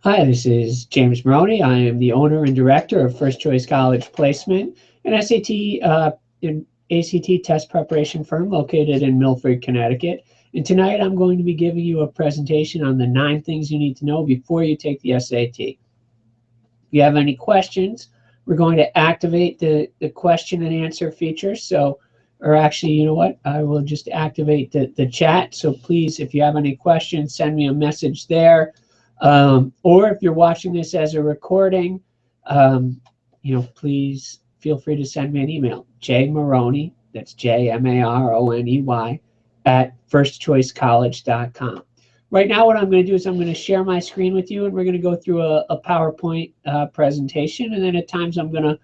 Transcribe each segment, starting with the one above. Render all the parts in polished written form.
Hi, this is James Maroney. I am the owner and director of First Choice College Placement, an SAT and ACT test preparation firm located in Milford, Connecticut. And tonight I'm going to be giving you a presentation on the 9 things you need to know before you take the SAT. If you have any questions, we're going to activate the question and answer feature. Or actually, you know what? I will just activate the chat. So please, if you have any questions, send me a message there. Or if you're watching this as a recording, please feel free to send me an email. Maroney, that's JMARONEY, at firstchoicecollege.com. Right now, what I'm going to do is I'm going to share my screen with you, and we're going to go through a PowerPoint presentation, and then at times I'm going to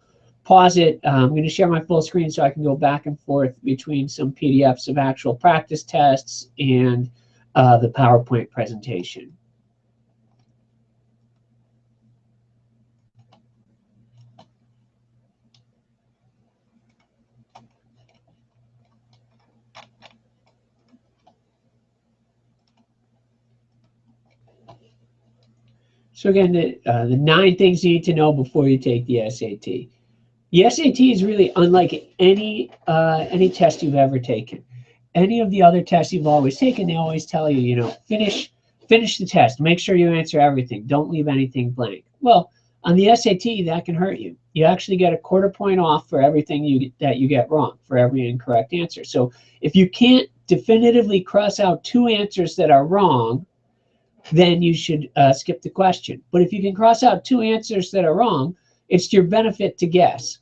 pause it. I'm going to share my full screen so I can go back and forth between some PDFs of actual practice tests and the PowerPoint presentation. So again, the 9 things you need to know before you take the SAT. The SAT is really unlike any test you've ever taken. Any of the other tests you've always taken, they always tell you, finish the test. Make sure you answer everything. Don't leave anything blank. Well, on the SAT, that can hurt you. You actually get a 1/4 point off for everything that you get wrong, for every incorrect answer. So if you can't definitively cross out 2 answers that are wrong, then you should skip the question. But if you can cross out 2 answers that are wrong, it's to your benefit to guess.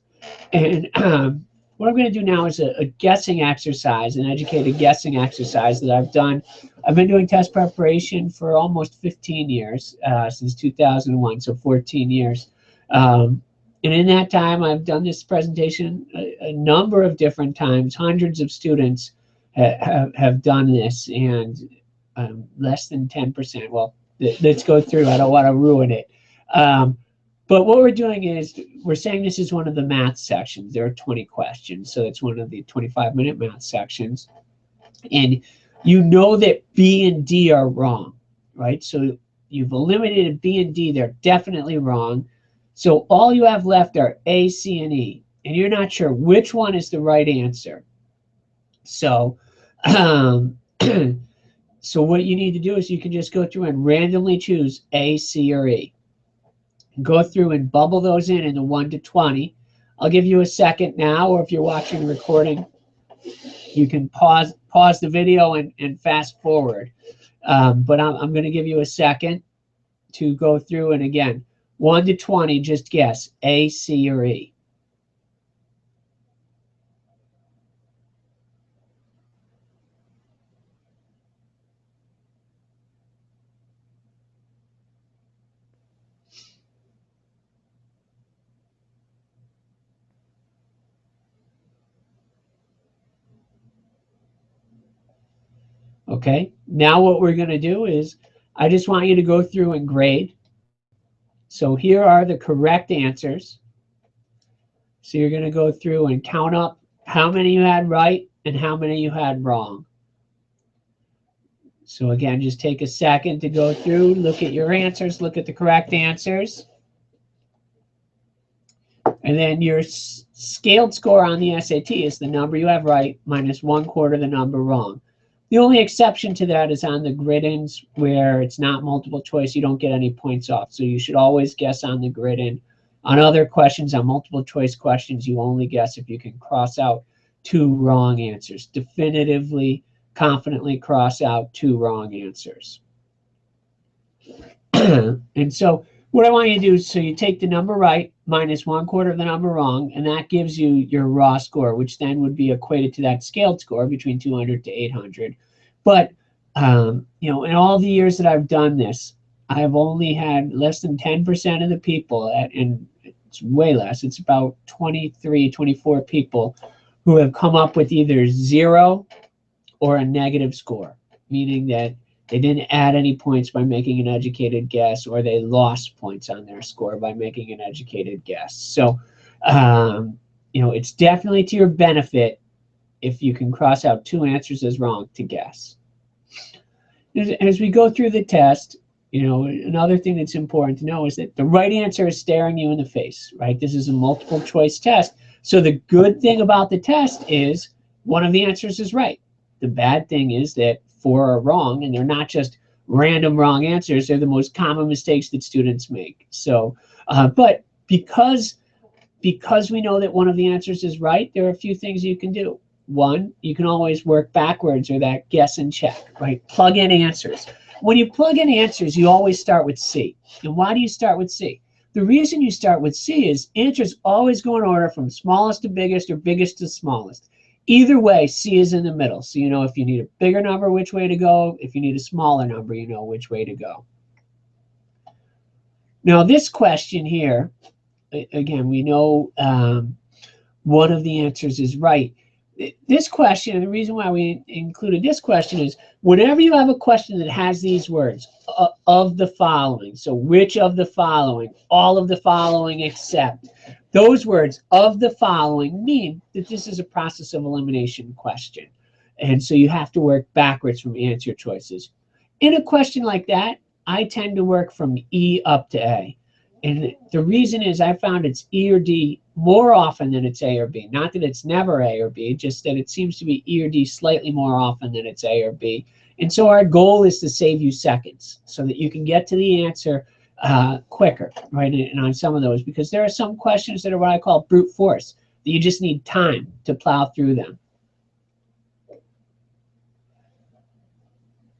And what I'm going to do now is a guessing exercise, an educated guessing exercise that I've done. I've been doing test preparation for almost 15 years, since 2001, so 14 years. And in that time, I've done this presentation a number of different times. Hundreds of students have done this, and less than 10%. Well, let's go through. I don't want to ruin it. But what we're doing is we're saying this is one of the math sections. There are 20 questions, so it's one of the 25-minute math sections. And you know that B and D are wrong, right? So you've eliminated B and D. They're definitely wrong. So all you have left are A, C, and E. And you're not sure which one is the right answer. So so what you need to do is you can just go through and randomly choose A, C, or E. Go through and bubble those in the 1 to 20. I'll give you a second now, or if you're watching the recording, you can pause the video and fast forward. But I'm going to give you a second to go through, and again, 1 to 20, just guess A, C, or E. Okay, now what we're going to do is I just want you to go through and grade. So here are the correct answers. So you're going to go through and count up how many you had right and how many you had wrong. So again, just take a second to go through, look at your answers, look at the correct answers. And then your scaled score on the SAT is the number you have right minus 1/4 the number wrong. The only exception to that is on the grid-ins, where it's not multiple choice. You don't get any points off. So you should always guess on the grid-in. On other questions, on multiple choice questions, you only guess if you can cross out 2 wrong answers. Definitively, confidently cross out 2 wrong answers. And so what I want you to do is, so you take the number right minus 1/4 the number wrong, and that gives you your raw score, which then would be equated to that scaled score between 200 to 800. But in all the years that I've done this, I've only had less than 10% of the people, and it's way less, it's about 23, 24 people who have come up with either 0 or a negative score, meaning that they didn't add any points by making an educated guess, or they lost points on their score by making an educated guess. So, it's definitely to your benefit if you can cross out 2 answers as wrong to guess. As we go through the test, Another thing that's important to know is that the right answer is staring you in the face, right? This is a multiple choice test. So the good thing about the test is one of the answers is right. The bad thing is that 4 are wrong, and they're not just random wrong answers. They're the most common mistakes that students make. So, but because we know that one of the answers is right, there are a few things you can do. One, you can always work backwards, or that guess and check, right? Plug in answers. When you plug in answers, you always start with C. And why do you start with C? The reason you start with C is answers always go in order from smallest to biggest or biggest to smallest. Either way, C is in the middle. So you know if you need a bigger number, which way to go. If you need a smaller number, you know which way to go. Now this question here, again, we know one of the answers is right. This question, and the reason why we included this question is whenever you have a question that has these words, of the following, so which of the following, all of the following except, those words, of the following, mean that this is a process of elimination question. And so you have to work backwards from answer choices. In a question like that, I tend to work from E up to A. And the reason is I found it's E or D more often than it's A or B. Not that it's never A or B, just that it seems to be E or D slightly more often than it's A or B. And so our goal is to save you seconds so that you can get to the answer quicker, right? And on some of those, because there are some questions that are what I call brute force, that you just need time to plow through them.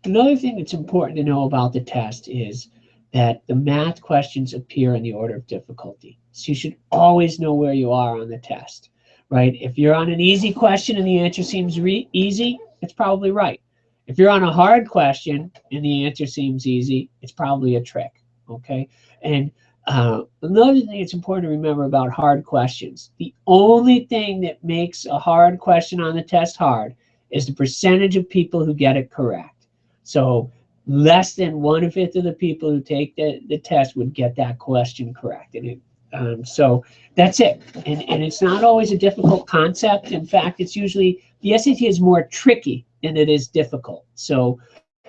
Another thing that's important to know about the test is that the math questions appear in the order of difficulty. So you should always know where you are on the test, right? If you're on an easy question and the answer seems easy, it's probably right. If you're on a hard question and the answer seems easy, it's probably a trick, okay? And another thing that's important to remember about hard questions, the only thing that makes a hard question on the test hard is the percentage of people who get it correct. So less than 1/5 of the people who take the test would get that question correct. And so that's it. And it's not always a difficult concept. In fact, it's usually, the SAT is more tricky than it is difficult. So,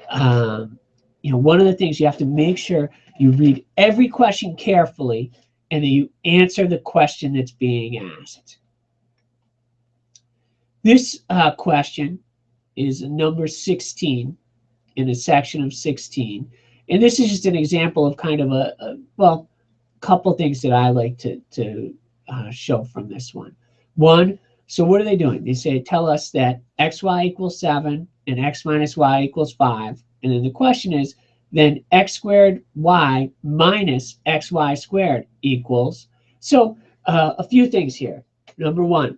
one of the things you have to make sure you read every question carefully and then you answer the question that's being asked. This question is number 16. In a section of 16. And this is just an example of kind of a couple things that I like to show from this one. One, so what are they doing? They say, tell us that xy equals 7 and x minus y equals 5. And then the question is, then x squared y minus xy squared equals. So a few things here. Number one,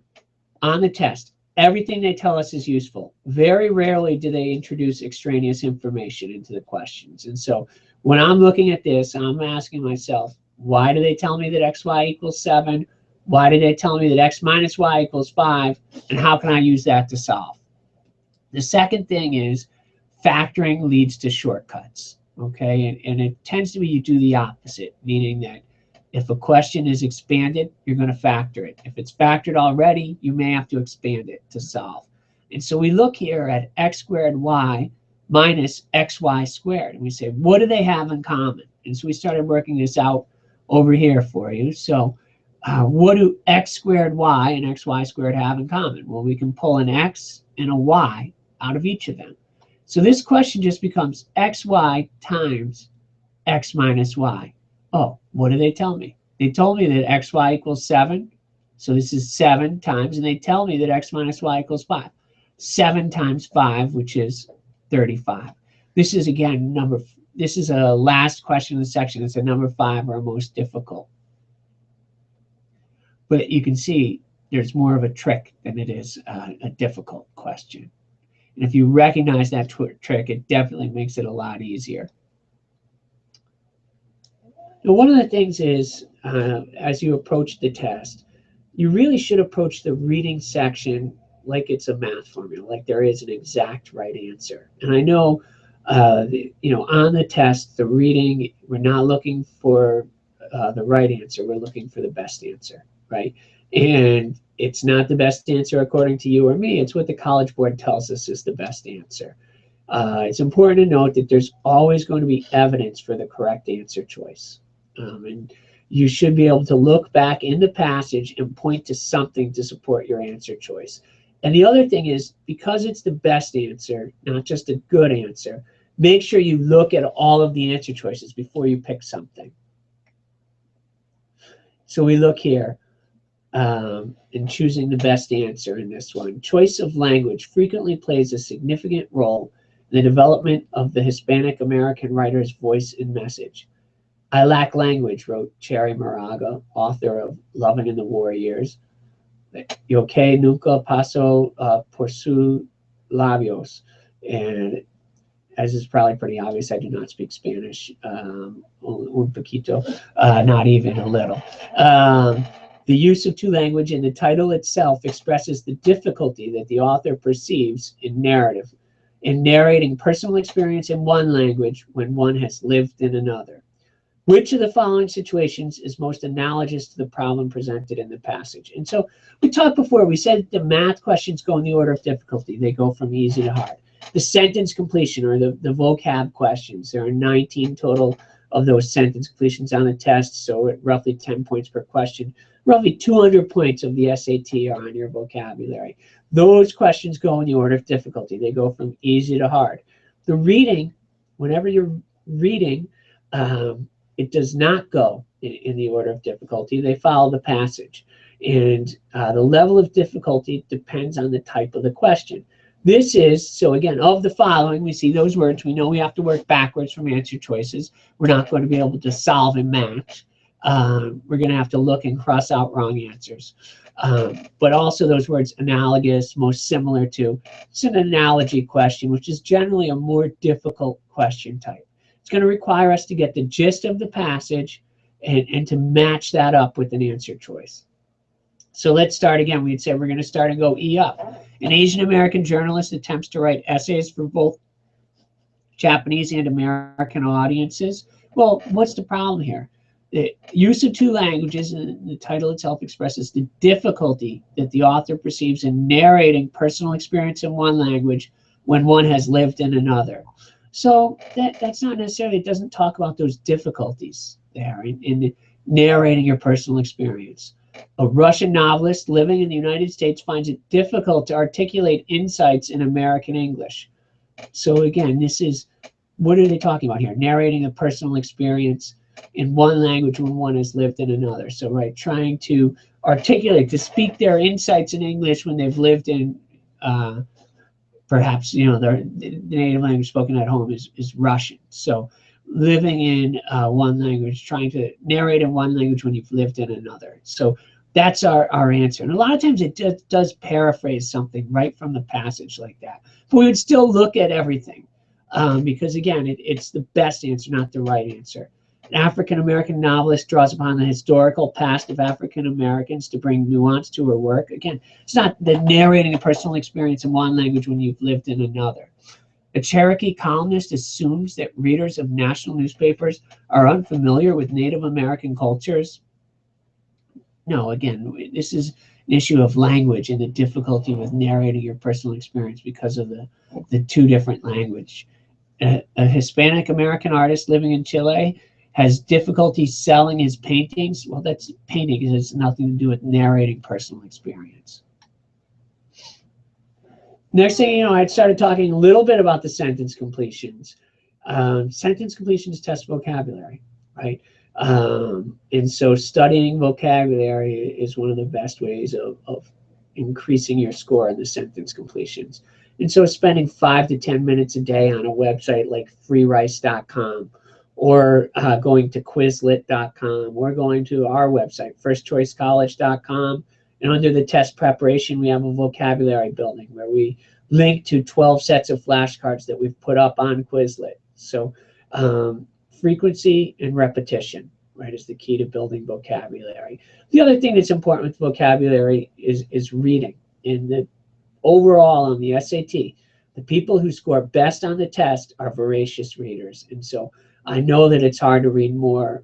on the test, everything they tell us is useful. Very rarely do they introduce extraneous information into the questions. And so when I'm looking at this, I'm asking myself, why do they tell me that xy equals 7? Why do they tell me that x minus y equals 5? And how can I use that to solve? The second thing is factoring leads to shortcuts, okay? And it tends to be you do the opposite, meaning that if a question is expanded, you're going to factor it. If it's factored already, you may have to expand it to solve. And so we look here at x squared y minus xy squared. And we say, what do they have in common? And so we started working this out over here for you. So what do x squared y and xy squared have in common? Well, we can pull an x and a y out of each of them. So this question just becomes xy times x minus y. Oh, what do they tell me? They told me that xy equals 7. So this is 7 times, and they tell me that x minus y equals 5. 7 times 5, which is 35. This is, again, this is a last question in the section. It's a number 5, our most difficult. But you can see there's more of a trick than it is a difficult question. And if you recognize that trick, it definitely makes it a lot easier. Now, one of the things is, as you approach the test, you really should approach the reading section like it's a math formula, like there is an exact right answer. And I know, on the test, the reading, we're not looking for the right answer. We're looking for the best answer, right? And it's not the best answer according to you or me. It's what the College Board tells us is the best answer. It's important to note that there's always going to be evidence for the correct answer choice. And you should be able to look back in the passage and point to something to support your answer choice. And the other thing is, because it's the best answer, not just a good answer, make sure you look at all of the answer choices before you pick something. So we look here in choosing the best answer in this one. Choice of language frequently plays a significant role in the development of the Hispanic American writer's voice and message. I lack language, wrote Cherry Moraga, author of Loving in the War Years. Yo que nunca paso por sus labios. And as is probably pretty obvious, I do not speak Spanish, un poquito, not even a little. The use of two language in the title itself expresses the difficulty that the author perceives in narrative, in narrating personal experience in one language when one has lived in another. Which of the following situations is most analogous to the problem presented in the passage? And so we talked before, we said the math questions go in the order of difficulty. They go from easy to hard. The sentence completion, or the vocab questions, there are 19 total of those sentence completions on the test, so at roughly 10 points per question. Roughly 200 points of the SAT are on your vocabulary. Those questions go in the order of difficulty. They go from easy to hard. The reading, whenever you're reading, it does not go in the order of difficulty. They follow the passage. And the level of difficulty depends on the type of the question. This is, so again, of the following, we see those words. We know we have to work backwards from answer choices. We're not going to be able to solve and match. We're going to have to look and cross out wrong answers. But also those words analogous, most similar to. It's an analogy question, which is generally a more difficult question type. It's going to require us to get the gist of the passage and to match that up with an answer choice. So let's start again. We'd say we're going to start and go E up. An Asian American journalist attempts to write essays for both Japanese and American audiences. Well, what's the problem here? The use of two languages, and the title itself expresses the difficulty that the author perceives in narrating personal experience in one language when one has lived in another. So that's not necessarily, it doesn't talk about those difficulties there in narrating your personal experience. A Russian novelist living in the United States finds it difficult to articulate insights in American English. So again, this is, what are they talking about here? Narrating a personal experience in one language when one has lived in another. So right, trying to articulate, to speak their insights in English when they've lived in perhaps, the native language spoken at home is Russian. So living in one language, trying to narrate in one language when you've lived in another. So that's our answer. And a lot of times it just does paraphrase something right from the passage like that. But we would still look at everything because, again, it's the best answer, not the right answer. An African-American novelist draws upon the historical past of African Americans to bring nuance to her work. Again, it's not the narrating a personal experience in one language when you've lived in another. A Cherokee columnist assumes that readers of national newspapers are unfamiliar with Native American cultures. No, again, this is an issue of language and the difficulty with narrating your personal experience because of the two different language. A Hispanic American artist living in Chile has difficulty selling his paintings. Well, that's painting. It has nothing to do with narrating personal experience. Next thing you know, I started talking a little bit about the sentence completions. Sentence completions test vocabulary, right? And so studying vocabulary is one of the best ways of increasing your score in the sentence completions. And so spending 5 to 10 minutes a day on a website like freerice.com, or going to quizlet.com, or going to our website, firstchoicecollege.com. And under the test preparation, we have a vocabulary building where we link to 12 sets of flashcards that we've put up on Quizlet. So frequency and repetition, right, is the key to building vocabulary. The other thing that's important with vocabulary is reading. In the overall on the SAT, the people who score best on the test are voracious readers. And so I know that it's hard to read more,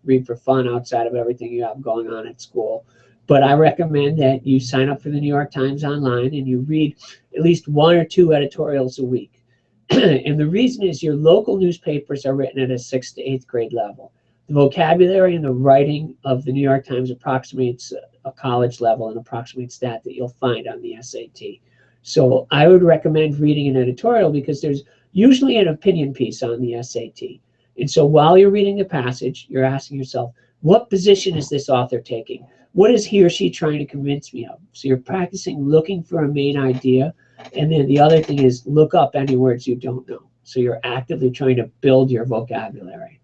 read for fun outside of everything you have going on at school. But I recommend that you sign up for the New York Times Online and you read at least 1 or 2 editorials a week. And the reason is your local newspapers are written at a 6th to 8th grade level. The vocabulary and the writing of the New York Times approximates a college level and approximates that you'll find on the SAT. So I would recommend reading an editorial because there's usually an opinion piece on the SAT. And so while you're reading the passage, you're asking yourself, what position is this author taking? What is he or she trying to convince me of? So you're practicing looking for a main idea. And then the other thing is look up any words you don't know. So you're actively trying to build your vocabulary.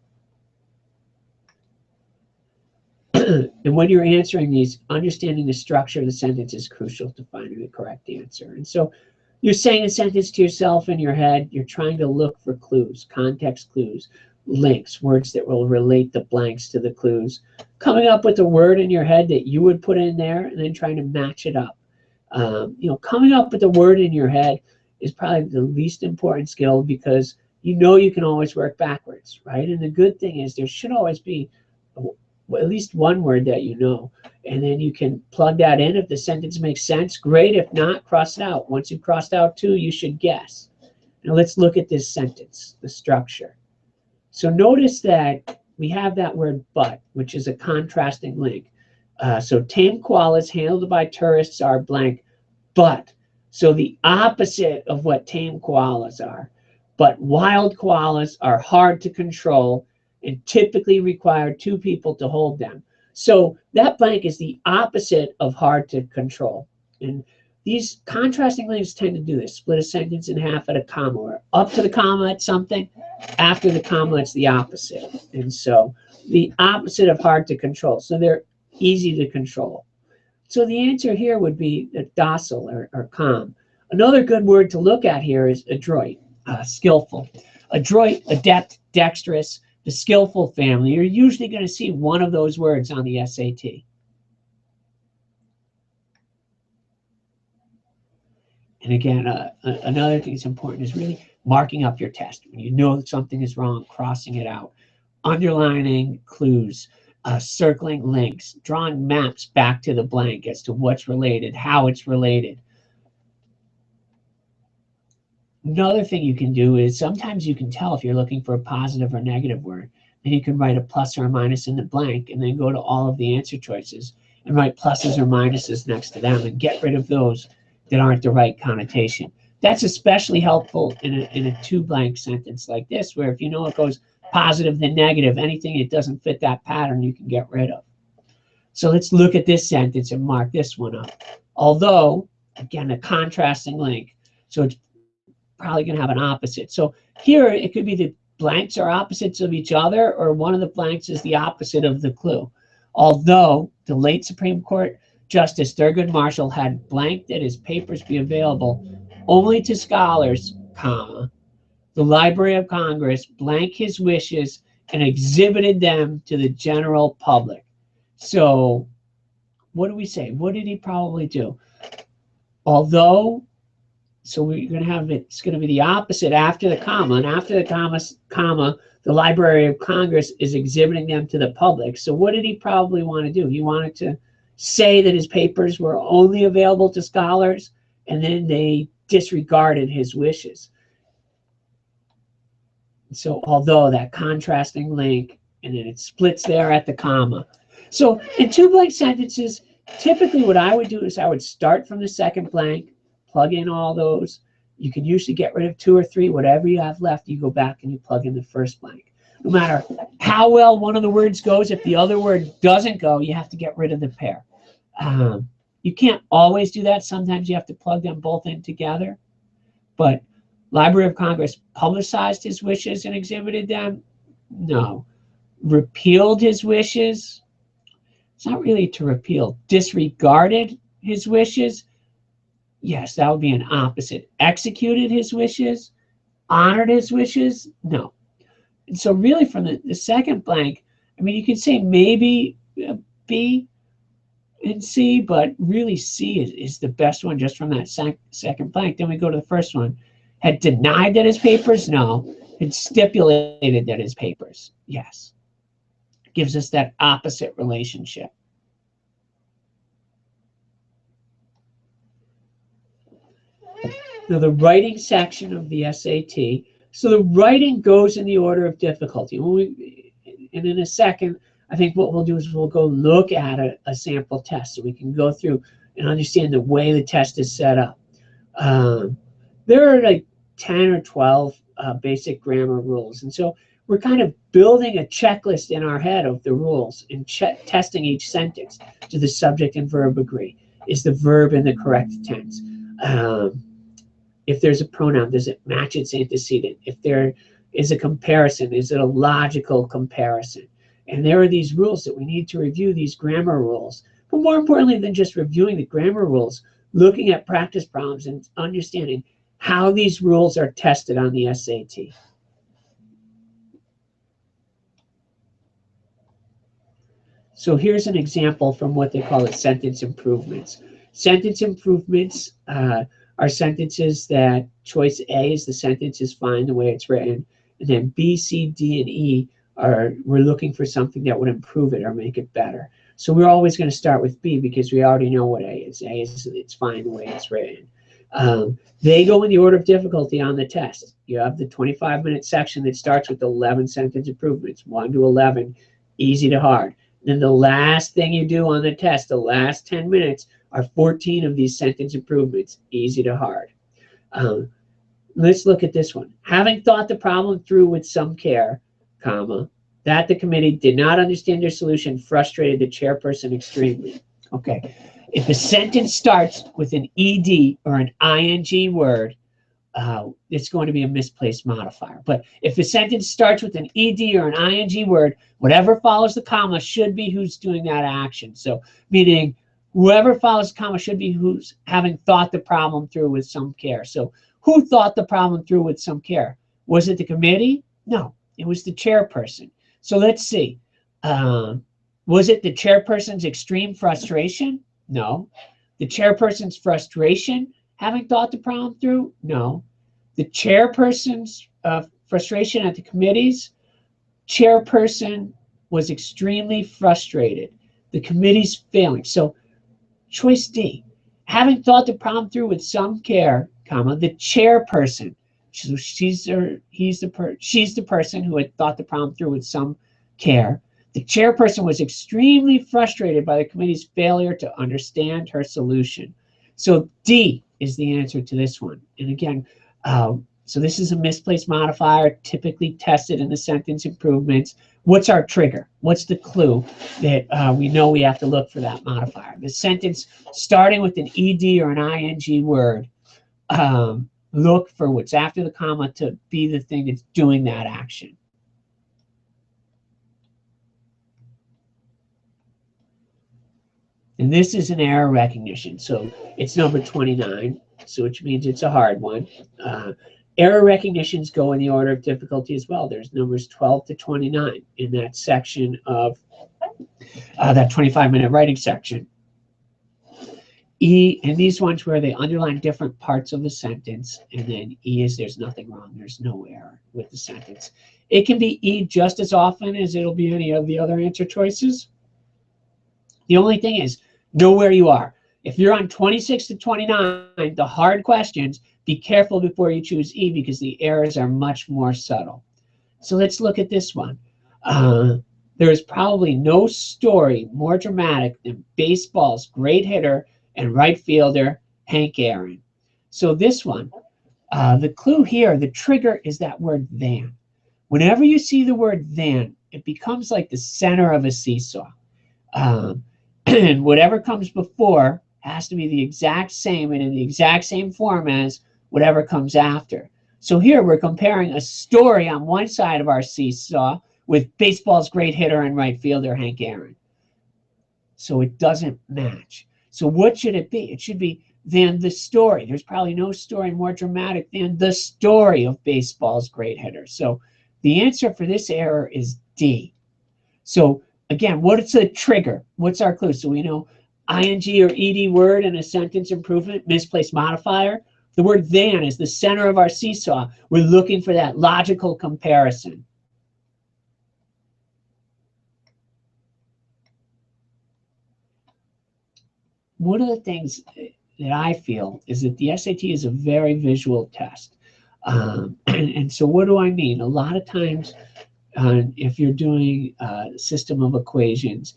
And when you're answering these, understanding the structure of the sentence is crucial to finding the correct answer. And so you're saying a sentence to yourself in your head. You're trying to look for clues, context clues, links, words that will relate the blanks to the clues. Coming up with a word in your head that you would put in there and then trying to match it up. Coming up with a word in your head is probably the least important skill because you know you can always work backwards, right? And the good thing is there should always be at least one word that you know, and then you can plug that in. If the sentence makes sense, great. If not, cross it out. Once you've crossed out 2, you should guess. Now let's look at this sentence, the structure. So notice that we have that word but, which is a contrasting link. So tame koalas handled by tourists are blank, but. So the opposite of what tame koalas are. But wild koalas are hard to control and typically require 2 people to hold them. So that blank is the opposite of hard to control. And these contrasting links tend to do this. Split a sentence in half at a comma, or up to the comma at something, after the comma it's the opposite. And so the opposite of hard to control. So they're easy to control. So the answer here would be docile or calm. Another good word to look at here is adroit, skillful. Adroit, adept, dexterous, the skillful family. You're usually going to see one of those words on the SAT. And again, another thing that's important is really marking up your test. When you know that something is wrong, crossing it out, underlining clues, circling links, drawing maps back to the blank as to what's related, how it's related. Another thing you can do is sometimes you can tell if you're looking for a positive or negative word. And you can write a plus or a minus in the blank and then go to all of the answer choices and write pluses or minuses next to them and get rid of those that aren't the right connotation. That's especially helpful in a 2-blank sentence like this, where if you know it goes positive then negative, anything that doesn't fit that pattern you can get rid of. So let's look at this sentence and mark this one up. Although, again, a contrasting link. So it's probably going to have an opposite. So here it could be the blanks are opposites of each other, or one of the blanks is the opposite of the clue. Although the late Supreme Court Justice Thurgood Marshall had blanked that his papers be available only to scholars, comma, the Library of Congress blank his wishes and exhibited them to the general public. So what do we say? What did he probably do? Although, so we're going to have it's going to be the opposite after the comma, and after the comma, the Library of Congress is exhibiting them to the public. So what did he probably want to do? He wanted to say that his papers were only available to scholars, and then they disregarded his wishes. So although that contrasting link, and then it splits there at the comma. So in 2 blank sentences, typically what I would do is I would start from the second blank, plug in all those. You can usually get rid of 2 or 3, whatever you have left, you go back and you plug in the first blank. No matter how well one of the words goes, if the other word doesn't go, you have to get rid of the pair. You can't always do that. Sometimes you have to plug them both in together. But Library of Congress publicized his wishes and exhibited them? No. Repealed his wishes? It's not really to repeal. Disregarded his wishes? Yes, that would be an opposite. Executed his wishes? Honored his wishes? No. And so really from the second blank, I mean, you could say maybe B and C, but really C is the best one just from that second blank. Then we go to the first one. Had denied that his papers? No. Had stipulated that his papers? Yes. Gives us that opposite relationship. Now the writing section of the SAT. So the writing goes in the order of difficulty. And in a second, I think what we'll do is we'll go look at a sample test so we can go through and understand the way the test is set up. There are like 10 or 12 basic grammar rules. And so we're kind of building a checklist in our head of the rules and testing each sentence. Do the subject and verb agree? Is the verb in the correct tense? If there's a pronoun, does it match its antecedent? If there is a comparison, is it a logical comparison? And there are these rules that we need to review, these grammar rules. But more importantly than just reviewing the grammar rules, looking at practice problems and understanding how these rules are tested on the SAT. So here's an example from what they call sentence improvements. Sentence improvements are sentences that choice A is the sentence is fine the way it's written, and then B, C, D, and E we're looking for something that would improve it or make it better. So we're always going to start with B because we already know what A is. A is it's fine the way it's written. They go in the order of difficulty on the test. You have the 25-minute section that starts with 11 sentence improvements, 1 to 11, easy to hard. Then the last thing you do on the test, the last 10 minutes, are 14 of these sentence improvements, easy to hard. Let's look at this one. Having thought the problem through with some care, comma, that the committee did not understand their solution frustrated the chairperson extremely. Okay, if a sentence starts with an ED or an ING word, it's going to be a misplaced modifier. But if a sentence starts with an ED or an ING word, whatever follows the comma should be who's doing that action. So meaning whoever follows the comma should be who's having thought the problem through with some care. So who thought the problem through with some care? Was it the committee? No, it was the chairperson. So let's see. Was it the chairperson's extreme frustration? No. The chairperson's frustration having thought the problem through? No. The chairperson's frustration at the committee's chairperson was extremely frustrated. The committee's failing. So choice D, having thought the problem through with some care, comma, the chairperson. So she's the person who had thought the problem through with some care. The chairperson was extremely frustrated by the committee's failure to understand her solution. So D is the answer to this one. And again, so this is a misplaced modifier typically tested in the sentence improvements. What's our trigger? What's the clue that we know we have to look for that modifier? The sentence starting with an ED or an ING word, look for what's after the comma to be the thing that's doing that action. And this is an error recognition. So it's number 29, so which means it's a hard one. Error recognitions go in the order of difficulty as well. There's numbers 12 to 29 in that section of that 25-minute writing section. E, and these ones where they underline different parts of the sentence, and then E is there's nothing wrong, there's no error with the sentence. It can be E just as often as it'll be any of the other answer choices. The only thing is, know where you are. If you're on 26 to 29, the hard questions, be careful before you choose E because the errors are much more subtle. So let's look at this one. There is probably no story more dramatic than baseball's great hitter and right fielder, Hank Aaron. So this one, the clue here, the trigger is that word than. Whenever you see the word than, it becomes like the center of a seesaw. And whatever comes before has to be the exact same and in the exact same form as whatever comes after. So here we're comparing a story on one side of our seesaw with baseball's great hitter and right fielder, Hank Aaron. So it doesn't match. So what should it be? It should be than the story. There's probably no story more dramatic than the story of baseball's great hitter. So the answer for this error is D. So again, what is the trigger? What's our clue? So we know ING or ED word in a sentence improvement, misplaced modifier. The word than is the center of our seesaw. We're looking for that logical comparison. One of the things that I feel is that the SAT is a very visual test. And so what do I mean? A lot of times, if you're doing a system of equations,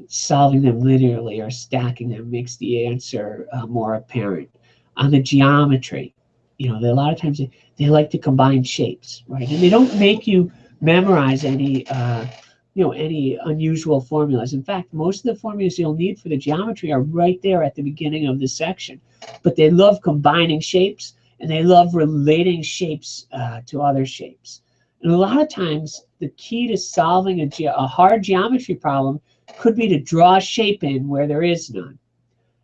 solving them linearly or stacking them makes the answer more apparent. On the geometry, a lot of times they like to combine shapes, right? And they don't make you memorize any unusual formulas. In fact, most of the formulas you'll need for the geometry are right there at the beginning of the section. But they love combining shapes, and they love relating shapes to other shapes. And a lot of times, the key to solving a hard geometry problem could be to draw a shape in where there is none.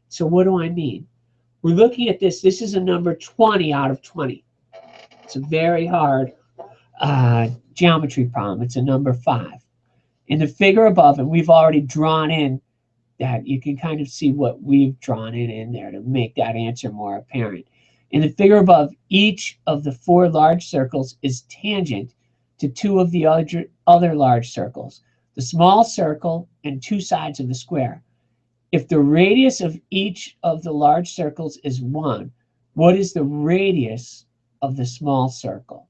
So what do I mean? We're looking at this. This is a number 20 out of 20. It's a very hard geometry problem. It's a number 5. In the figure above, and we've already drawn in that, you can kind of see what we've drawn in there to make that answer more apparent. In the figure above, each of the 4 large circles is tangent to 2 of the other large circles, the small circle and 2 sides of the square. If the radius of each of the large circles is 1, what is the radius of the small circle?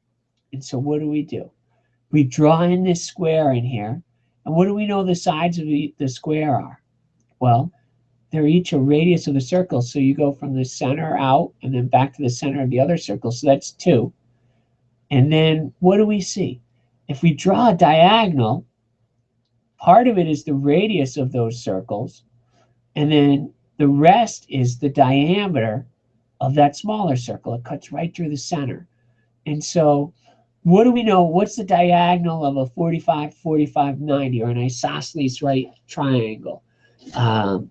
And so what do? We draw in this square in here, and what do we know the sides of the square are? Well, they're each a radius of the circle, so you go from the center out and then back to the center of the other circle, so that's 2. And then what do we see? If we draw a diagonal, part of it is the radius of those circles, and then the rest is the diameter of that smaller circle. It cuts right through the center. And so what do we know? What's the diagonal of a 45, 45, 90, or an isosceles right triangle? The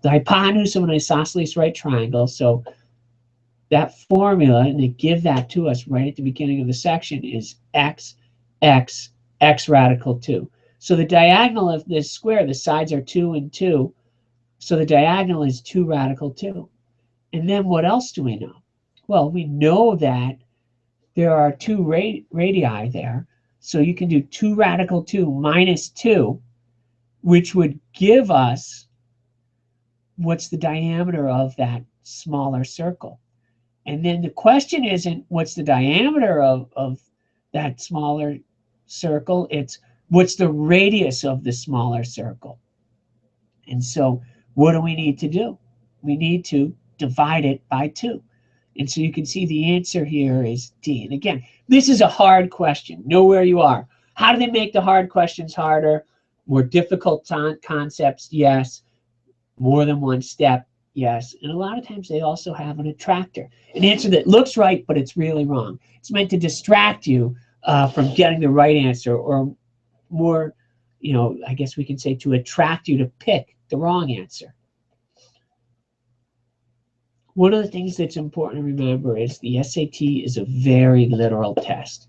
hypotenuse of an isosceles right triangle. So that formula, and they give that to us right at the beginning of the section, is x, x, x radical 2. So the diagonal of this square, the sides are 2 and 2. So the diagonal is 2 radical 2. And then what else do we know? Well, we know that there are 2 radii there. So you can do 2 radical 2 minus 2, which would give us what's the diameter of that smaller circle. And then the question isn't what's the diameter of that smaller circle, it's what's the radius of the smaller circle. And so what do we need to do? We need to divide it by 2. And so you can see the answer here is D. And again, this is a hard question. Know where you are. How do they make the hard questions harder? More difficult concepts? Yes. More than one step? Yes. And a lot of times they also have an attractor, an answer that looks right, but it's really wrong. It's meant to distract you from getting the right answer, or more, I guess we can say to attract you to pick the wrong answer. One of the things that's important to remember is the SAT is a very literal test.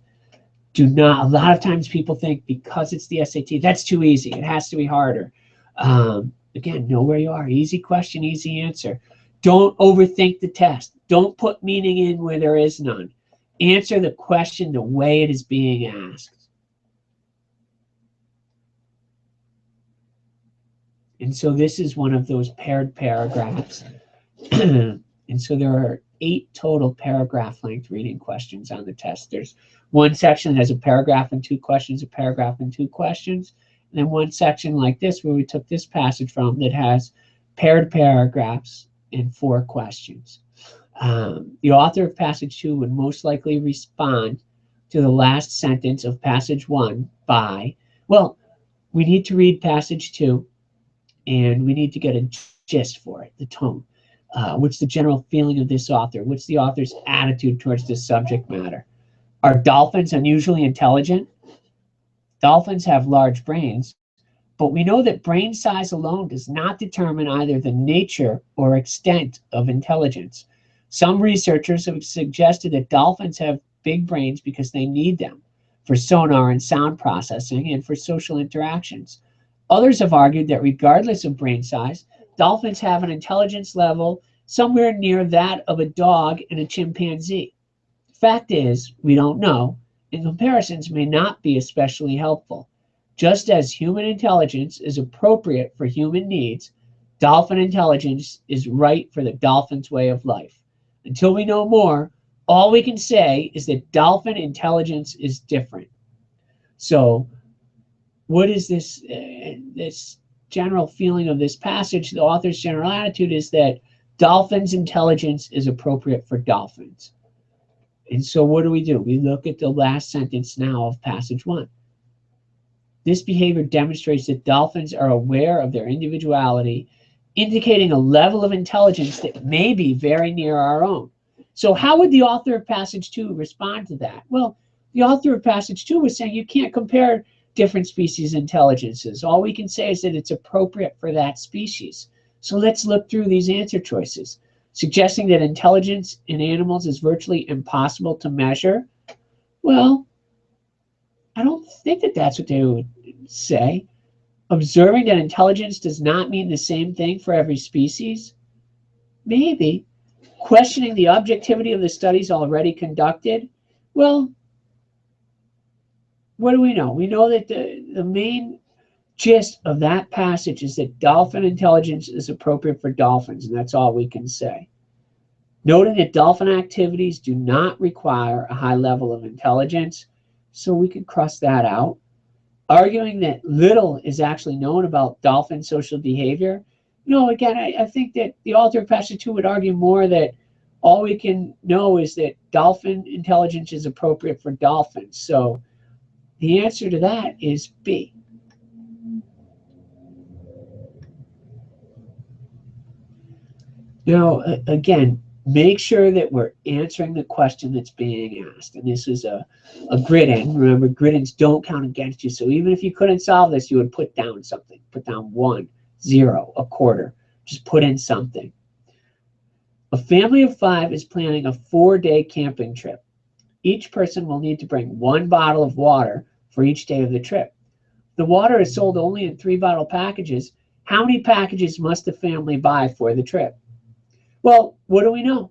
A lot of times people think because it's the SAT, that's too easy. It has to be harder. Again, know where you are. Easy question, easy answer. Don't overthink the test. Don't put meaning in where there is none. Answer the question the way it is being asked. And so this is one of those paired paragraphs. And so there are 8 total paragraph length reading questions on the test. There's one section that has a paragraph and 2 questions, a paragraph and 2 questions. And then one section like this, where we took this passage from, that has paired paragraphs and 4 questions. The author of passage 2 would most likely respond to the last sentence of passage 1 by, well, we need to read passage 2, and we need to get a gist for it, the tone. What's the general feeling of this author? What's the author's attitude towards this subject matter? Are dolphins unusually intelligent? Dolphins have large brains, but we know that brain size alone does not determine either the nature or extent of intelligence. Some researchers have suggested that dolphins have big brains because they need them for sonar and sound processing and for social interactions. Others have argued that regardless of brain size, dolphins have an intelligence level somewhere near that of a dog and a chimpanzee. Fact is, we don't know, and comparisons may not be especially helpful. Just as human intelligence is appropriate for human needs, Dolphin intelligence is right for the dolphin's way of life. Until we know more, all we can say is that dolphin intelligence is different. So, what is this general feeling of this passage? The author's general attitude is that dolphins' intelligence is appropriate for dolphins. And so what do? We look at the last sentence now of passage 1. This behavior demonstrates that dolphins are aware of their individuality, indicating a level of intelligence that may be very near our own. So how would the author of passage 2 respond to that? Well, the author of passage 2 was saying you can't compare different species' intelligences. All we can say is that it's appropriate for that species. So let's look through these answer choices. Suggesting that intelligence in animals is virtually impossible to measure. Well, I don't think that that's what they would say. Observing that intelligence does not mean the same thing for every species? Maybe. Questioning the objectivity of the studies already conducted? Well, what do we know? We know that the main gist of that passage is that dolphin intelligence is appropriate for dolphins, and that's all we can say. Noting that dolphin activities do not require a high level of intelligence, so we can cross that out. Arguing that little is actually known about dolphin social behavior. No, again, I think that the author of passage 2 would argue more that all we can know is that dolphin intelligence is appropriate for dolphins. So the answer to that is B. Now, again, make sure that we're answering the question that's being asked. And this is a grid-in. Remember, grid-ins don't count against you. So even if you couldn't solve this, you would put down something. Put down 1, 0, a quarter. Just put in something. A family of 5 is planning a 4-day camping trip. Each person will need to bring 1 bottle of water for each day of the trip. The water is sold only in 3-bottle packages. How many packages must the family buy for the trip? Well, what do we know?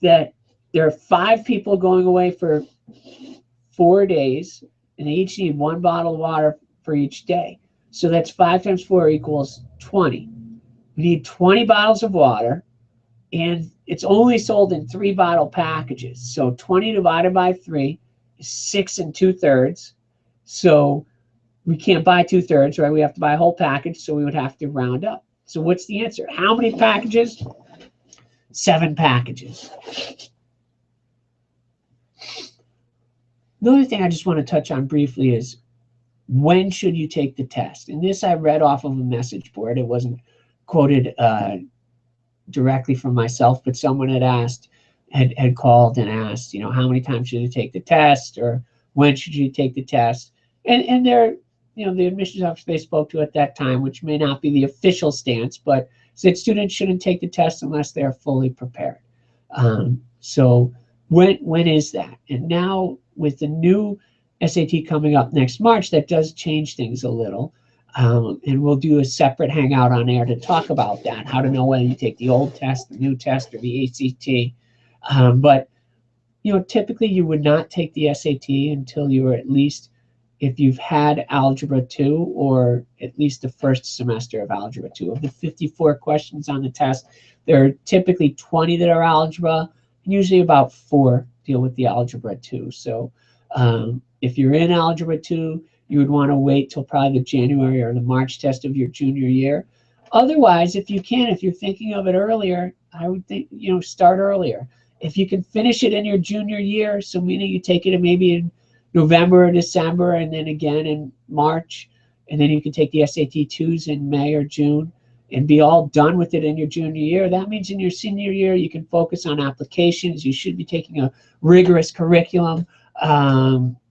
That there are 5 people going away for 4 days, and they each need 1 bottle of water for each day. So that's 5 times 4 equals 20. We need 20 bottles of water, and it's only sold in 3-bottle packages. So 20 divided by 3 is 6 2/3. So we can't buy 2/3, right? We have to buy a whole package, so we would have to round up. So what's the answer? How many packages? 7 packages. Another thing I just want to touch on briefly is when should you take the test? And this I read off of a message board. It wasn't quoted directly from myself, but someone had called and asked, how many times should you take the test, or when should you take the test? And they're, the admissions officer they spoke to at that time, which may not be the official stance, but said students shouldn't take the test unless they're fully prepared. So when is that? And now with the new SAT coming up next March, that does change things a little. And we'll do a separate hangout on air to talk about that, how to know whether you take the old test, the new test, or the ACT. But typically you would not take the SAT until you were at least, if you've had Algebra 2 or at least the first semester of Algebra 2. Of the 54 questions on the test, there are typically 20 that are Algebra, and usually about 4 deal with the Algebra 2. So if you're in Algebra 2, you would want to wait till probably the January or the March test of your junior year. Otherwise, if you're thinking of it earlier, I would think, start earlier. If you can finish it in your junior year, so meaning you take it maybe in November or December, and then again in March, and then you can take the SAT 2s in May or June and be all done with it in your junior year. That means in your senior year, you can focus on applications. You should be taking a rigorous curriculum,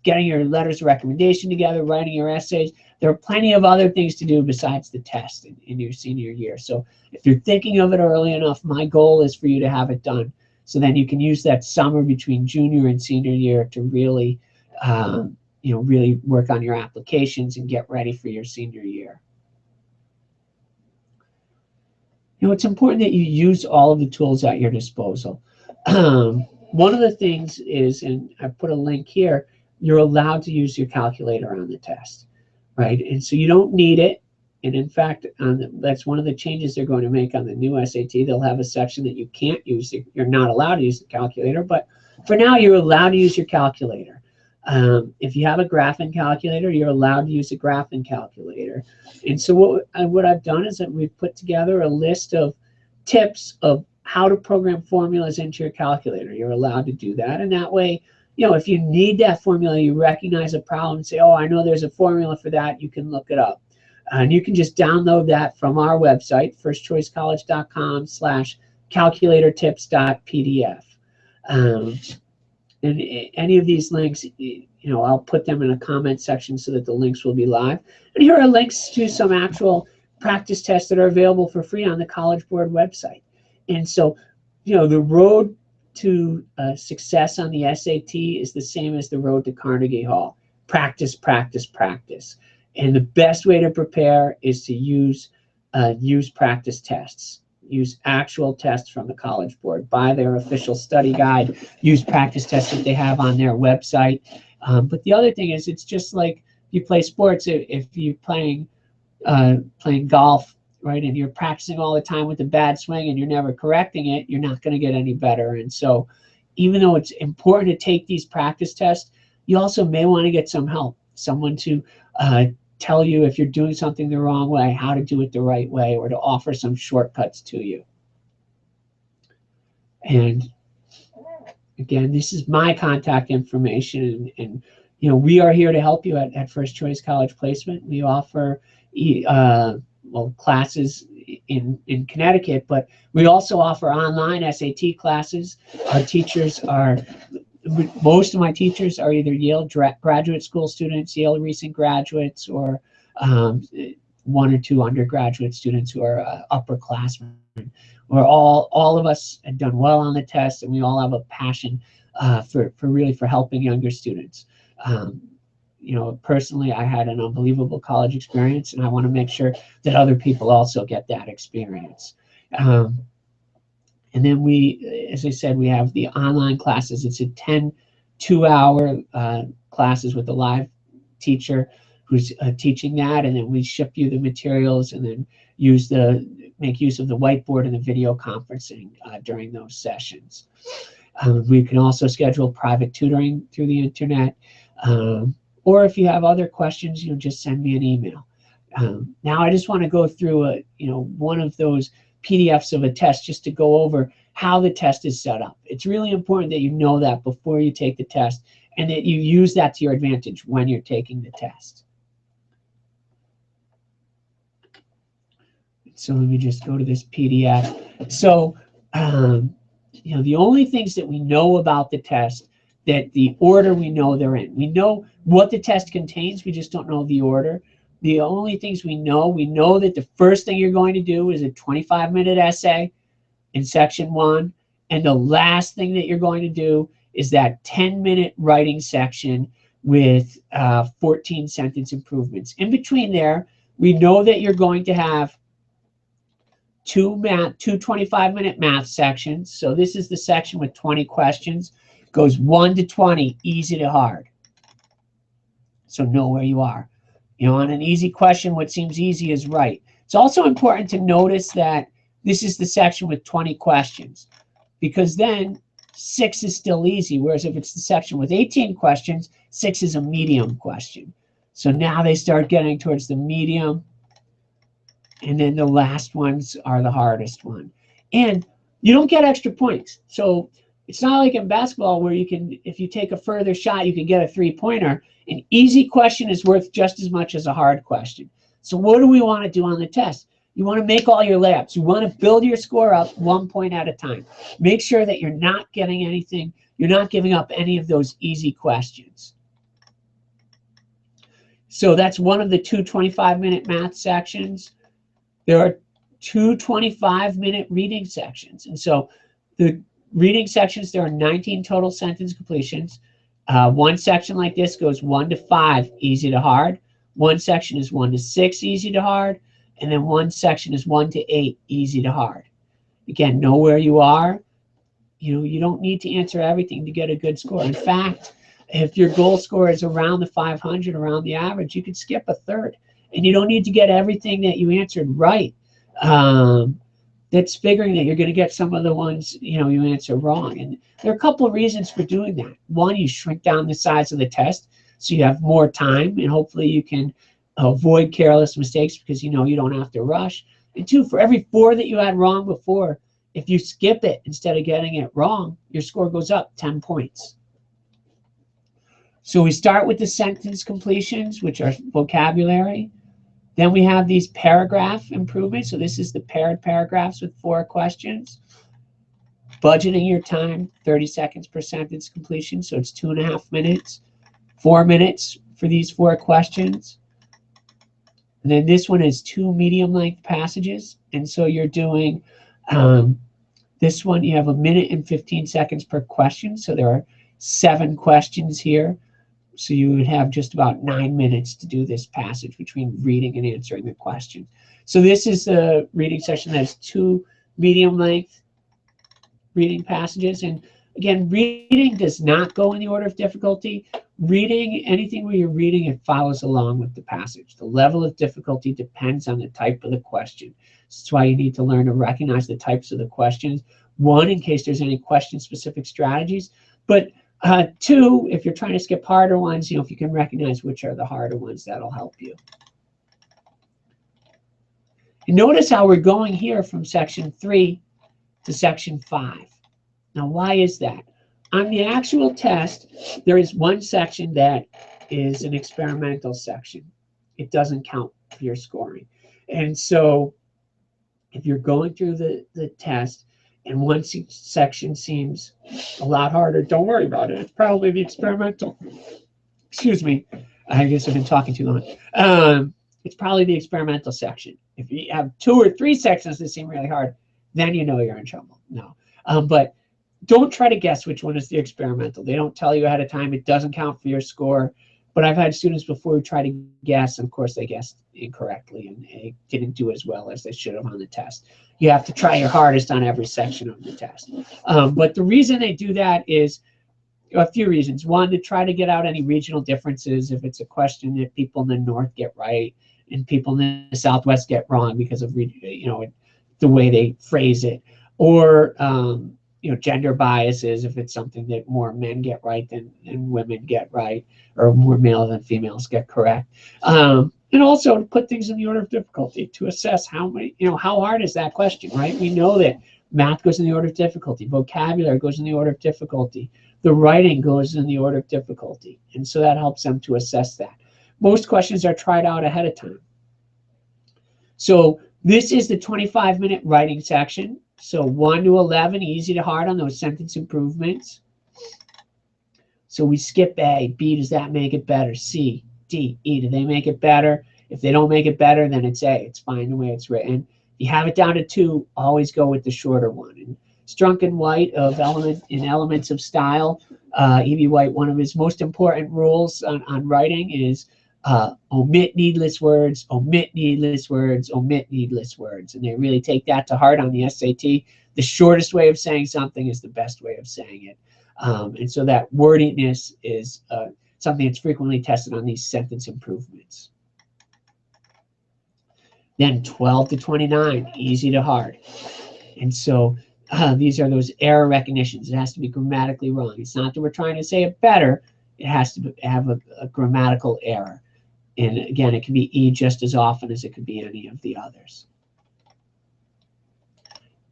getting your letters of recommendation together, writing your essays. There are plenty of other things to do besides the test in your senior year. So if you're thinking of it early enough, my goal is for you to have it done. So then you can use that summer between junior and senior year to really really work on your applications and get ready for your senior year. It's important that you use all of the tools at your disposal. One of the things is, and I put a link here, you're allowed to use your calculator on the test, right? And so you don't need it. And in fact, that's one of the changes they're going to make on the new SAT. They'll have a section that you can't use, you're not allowed to use the calculator, but for now you're allowed to use your calculator. If you have a graphing calculator, you're allowed to use a graphing calculator. And so what I've done is that we've put together a list of tips of how to program formulas into your calculator. You're allowed to do that, and that way, you know, if you need that formula, you recognize a problem and say, oh, I know there's a formula for that, you can look it up. And you can just download that from our website, firstchoicecollege.com/calculatortips.pdf. And any of these links, you know, I'll put them in a comment section so that the links will be live. And here are links to some actual practice tests that are available for free on the College Board website. And so, you know, the road to success on the SAT is the same as the road to Carnegie Hall. Practice, practice, practice. And the best way to prepare is to use practice tests. Use actual tests from the College Board. Buy their official study guide. Use practice tests that they have on their website. But the other thing is, it's just like you play sports. If you're playing golf, right, and you're practicing all the time with a bad swing and you're never correcting it, you're not going to get any better. And so even though it's important to take these practice tests, you also may want to get some help, someone to tell you if you're doing something the wrong way, how to do it the right way, or to offer some shortcuts to you. And again, this is my contact information, and you know, we are here to help you at First Choice College Placement. We offer well, classes in Connecticut, but we also offer online SAT classes. Our teachers are, most of my teachers are either Yale graduate school students, Yale recent graduates, or one or two undergraduate students who are upperclassmen. We're all of us have done well on the test, and we all have a passion for helping younger students. You know, personally, I had an unbelievable college experience, and I want to make sure that other people also get that experience. And then we, as I said, we have the online classes. It's a 10 2-hour classes with a live teacher who's teaching that, and then we ship you the materials, and then make use of the whiteboard and the video conferencing during those sessions. We can also schedule private tutoring through the internet. Or if you have other questions, you know, just send me an email. Now I just want to go through one of those PDFs of a test just to go over how the test is set up. It's really important that you know that before you take the test, and that you use that to your advantage when you're taking the test. So let me just go to this PDF. So, you know, the only things that we know about the test, that the order we know they're in. We know what the test contains, we just don't know the order. The only things we know that the first thing you're going to do is a 25-minute essay in section 1, and the last thing that you're going to do is that 10-minute writing section with 14 sentence improvements. In between there, we know that you're going to have two 25-minute math sections. So this is the section with 20 questions. Goes 1 to 20, easy to hard. So know where you are. You know, on an easy question, what seems easy is right. It's also important to notice that this is the section with 20 questions, because then 6 is still easy, whereas if it's the section with 18 questions, 6 is a medium question. So now they start getting towards the medium, and then the last ones are the hardest one. And you don't get extra points. So it's not like in basketball where you can, if you take a further shot, you can get a 3-pointer. An easy question is worth just as much as a hard question. So what do we want to do on the test? You want to make all your layups. You want to build your score up 1 point at a time. Make sure that you're not getting anything, you're not giving up any of those easy questions. So that's one of the 2 25-minute math sections. There are 2 25-minute reading sections. And so the reading sections, there are 19 total sentence completions. One section like this goes 1 to 5, easy to hard. One section is 1 to 6, easy to hard. And then one section is 1 to 8, easy to hard. Again, know where you are. You know, you don't need to answer everything to get a good score. In fact, if your goal score is around the 500, around the average, you could skip a third And you don't need to get everything that you answered right. That's figuring that you're going to get some of the ones, you answer wrong. And there are a couple of reasons for doing that. One, you shrink down the size of the test so you have more time, and hopefully you can avoid careless mistakes because you don't have to rush. And two, for every 4 that you had wrong before, if you skip it instead of getting it wrong, your score goes up 10 points. So we start with the sentence completions, which are vocabulary. Then we have these paragraph improvements. So this is the paired paragraphs with 4 questions. Budgeting your time, 30 seconds per sentence completion. So it's 2.5 minutes, 4 minutes for these 4 questions. And then this one is 2 medium length passages. And so you're doing this one, you have 1 minute and 15 seconds per question. So there are 7 questions here. So you would have just about 9 minutes to do this passage between reading and answering the question. So this is a reading session that has 2 medium length reading passages. And again, reading does not go in the order of difficulty. Reading, anything where you're reading, it follows along with the passage. The level of difficulty depends on the type of the question. That's why you need to learn to recognize the types of the questions. 1, in case there's any question-specific strategies. But 2, if you're trying to skip harder ones, if you can recognize which are the harder ones, that'll help you. And notice how we're going here from section 3 to section 5. Now, why is that? On the actual test, there is one section that is an experimental section. It doesn't count for your scoring. And so if you're going through the test and one section seems a lot harder, don't worry about it. It's probably the experimental. Excuse me. I guess I've been talking too long. It's probably the experimental section. If you have 2 or 3 sections that seem really hard, then you're in trouble. No. But don't try to guess which one is the experimental. They don't tell you ahead of time. It doesn't count for your score. But I've had students before who try to guess, and of course they guessed incorrectly and they didn't do as well as they should have on the test. You have to try your hardest on every section of the test. But the reason they do that is a few reasons. One, to try to get out any regional differences. If it's a question that people in the North get right and people in the Southwest get wrong because of the way they phrase it, or gender biases, if it's something that more men get right than women get right, or more male than females get correct. And also to put things in the order of difficulty to assess how hard is that question, right? We know that math goes in the order of difficulty, vocabulary goes in the order of difficulty, the writing goes in the order of difficulty. And so that helps them to assess that. Most questions are tried out ahead of time. So this is the 25-minute writing section. So 1 to 11, easy to hard on those sentence improvements. So we skip A. B, does that make it better? C, D, E, do they make it better? If they don't make it better, then it's A. It's fine the way it's written. If you have it down to 2, always go with the shorter one. And Strunk and White of Elements of Style, E.B. White, one of his most important rules on writing is omit needless words, omit needless words, omit needless words. And they really take that to heart on the SAT. The shortest way of saying something is the best way of saying it. And so that wordiness is something that's frequently tested on these sentence improvements. Then 12 to 29, easy to hard. And so these are those error recognitions. It has to be grammatically wrong. It's not that we're trying to say it better. It has to have a grammatical error. And again, it can be E just as often as it could be any of the others.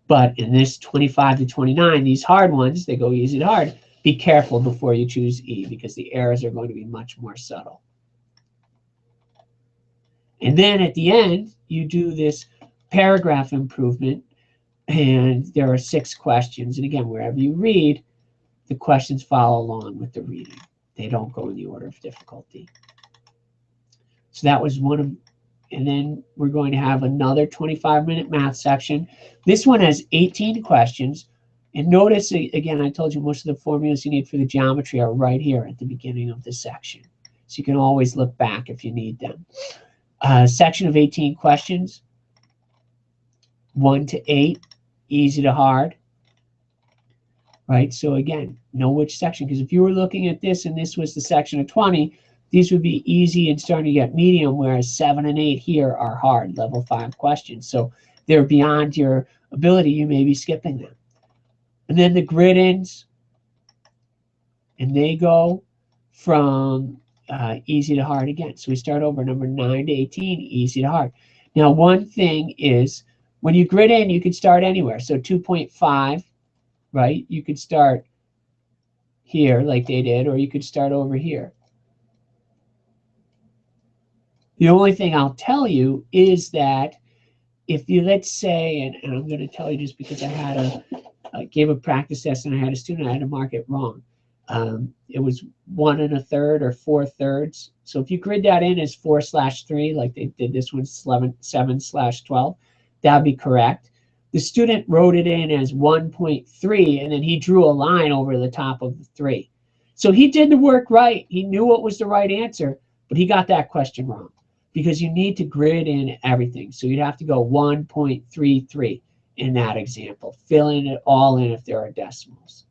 But in this 25 to 29, these hard ones, they go easy to hard. Be careful before you choose E because the errors are going to be much more subtle. And then at the end, you do this paragraph improvement, and there are 6 questions. And again, wherever you read, the questions follow along with the reading. They don't go in the order of difficulty. So that was one of, and then we're going to have another 25-minute math section. This one has 18 questions. And notice, again, I told you most of the formulas you need for the geometry are right here at the beginning of the section. So you can always look back if you need them. Section of 18 questions, 1 to 8, easy to hard. Right, so again, know which section, because if you were looking at this and this was the section of 20, These would be easy and starting to get medium, whereas 7 and 8 here are hard, level 5 questions. So they're beyond your ability. You may be skipping them. And then the grid-ins, and they go from easy to hard again. So we start over number 9 to 18, easy to hard. Now, one thing is when you grid in, you can start anywhere. So 2.5, right? You could start here like they did, or you could start over here. The only thing I'll tell you is that if you, let's say, and I'm going to tell you just because I gave a practice test and I had a student, I had to mark it wrong. It was 1 1/3 or 4/3. So if you grid that in as 4/3, like they did this one, 7/12, that'd be correct. The student wrote it in as 1.3, and then he drew a line over the top of the 3. So he did the work right. He knew what was the right answer, but he got that question wrong because you need to grid in everything. So you'd have to go 1.33 in that example, filling it all in if there are decimals.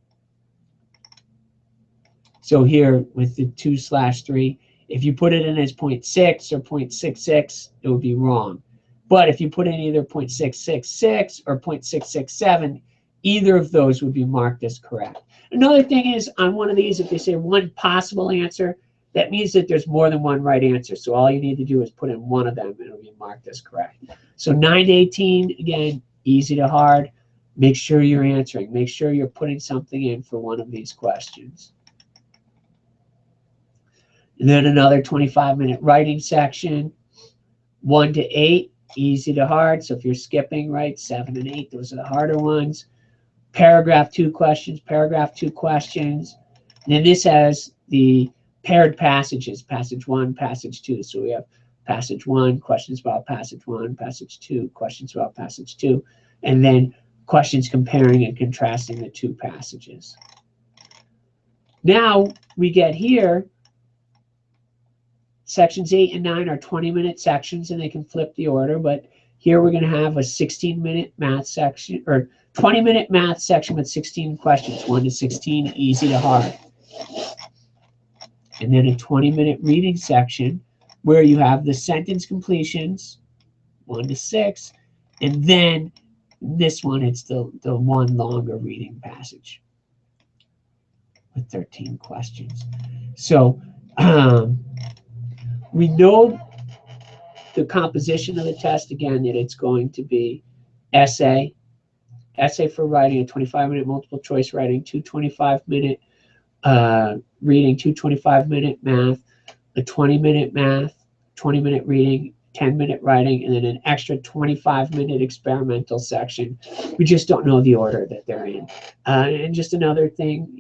So here with the 2/3, if you put it in as 0.6 or 0.66, it would be wrong. But if you put in either 0.666 or 0.667, either of those would be marked as correct. Another thing is on one of these, if they say one possible answer, that means that there's more than one right answer. So all you need to do is put in one of them and it'll be marked as correct. So 9 to 18, again, easy to hard. Make sure you're answering. Make sure you're putting something in for one of these questions. And then another 25-minute writing section. 1 to 8, easy to hard. So if you're skipping, right, 7 and 8, those are the harder ones. Paragraph 2 questions, paragraph 2 questions. And then this has the paired passages, passage 1, passage 2. So we have passage 1, questions about passage 1, passage 2, questions about passage 2, and then questions comparing and contrasting the two passages. Now we get here, sections 8 and 9 are 20-minute sections, and they can flip the order, but here we're going to have a 16-minute math section, or 20-minute math section with 16 questions, 1 to 16, easy to hard. And then a 20-minute reading section where you have the sentence completions, 1 to 6, and then this one, it's the one longer reading passage with 13 questions. So we know the composition of the test, again, that it's going to be essay for writing, a 25-minute multiple choice writing, 2 25-minute reading, 2 25-minute math, a 20-minute math, 20-minute reading, 10-minute writing, and then an extra 25-minute experimental section. We just don't know the order that they're in. And just another thing,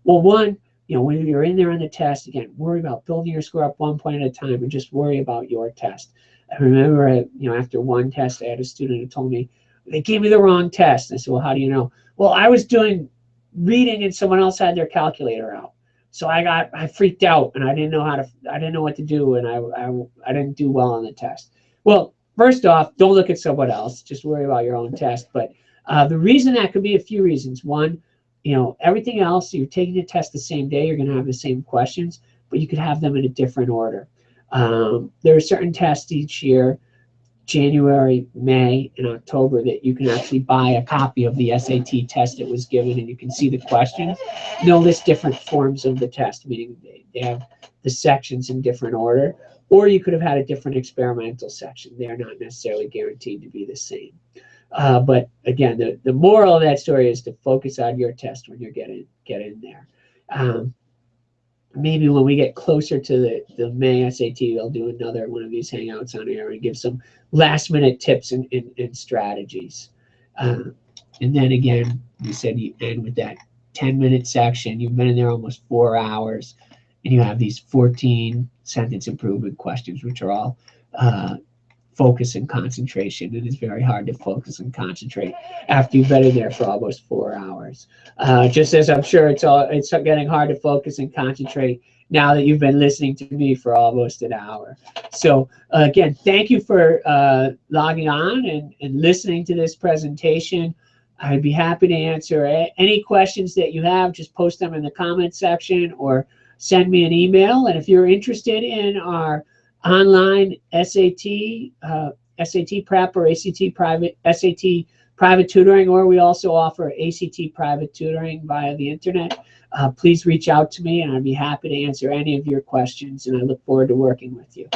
well, one, when you're in there on the test, again, worry about building your score up 1 point at a time and just worry about your test. I remember, after one test, I had a student who told me, they gave me the wrong test. I said, well, how do you know? Well, I was doing reading and someone else had their calculator out. So I freaked out and I didn't know what to do, and I didn't do well on the test. Well, first off, don't look at someone else. Just worry about your own test. But the reason that could be a few reasons. One, everything else, you're taking the test the same day, you're going to have the same questions, but you could have them in a different order. There are certain tests each year, January, May, and October, that you can actually buy a copy of the SAT test that was given, and you can see the questions. They'll list different forms of the test, meaning they have the sections in different order, or you could have had a different experimental section. They're not necessarily guaranteed to be the same. But again, the moral of that story is to focus on your test when you get in there. Maybe when we get closer to the May SAT, I'll do another one of these hangouts on air and give some last-minute tips and strategies. And then again, we said you end with that 10-minute section. You've been in there almost 4 hours, and you have these 14 sentence improvement questions, which are all focus and concentration. And it's very hard to focus and concentrate after you've been in there for almost 4 hours. Just as I'm sure it's getting hard to focus and concentrate now that you've been listening to me for almost an hour. So again, thank you for logging on and listening to this presentation. I'd be happy to answer any questions that you have. Just post them in the comment section, or send me an email. And if you're interested in our online SAT prep or ACT private, SAT private tutoring, or we also offer ACT private tutoring via the internet, please reach out to me and I'd be happy to answer any of your questions, and I look forward to working with you.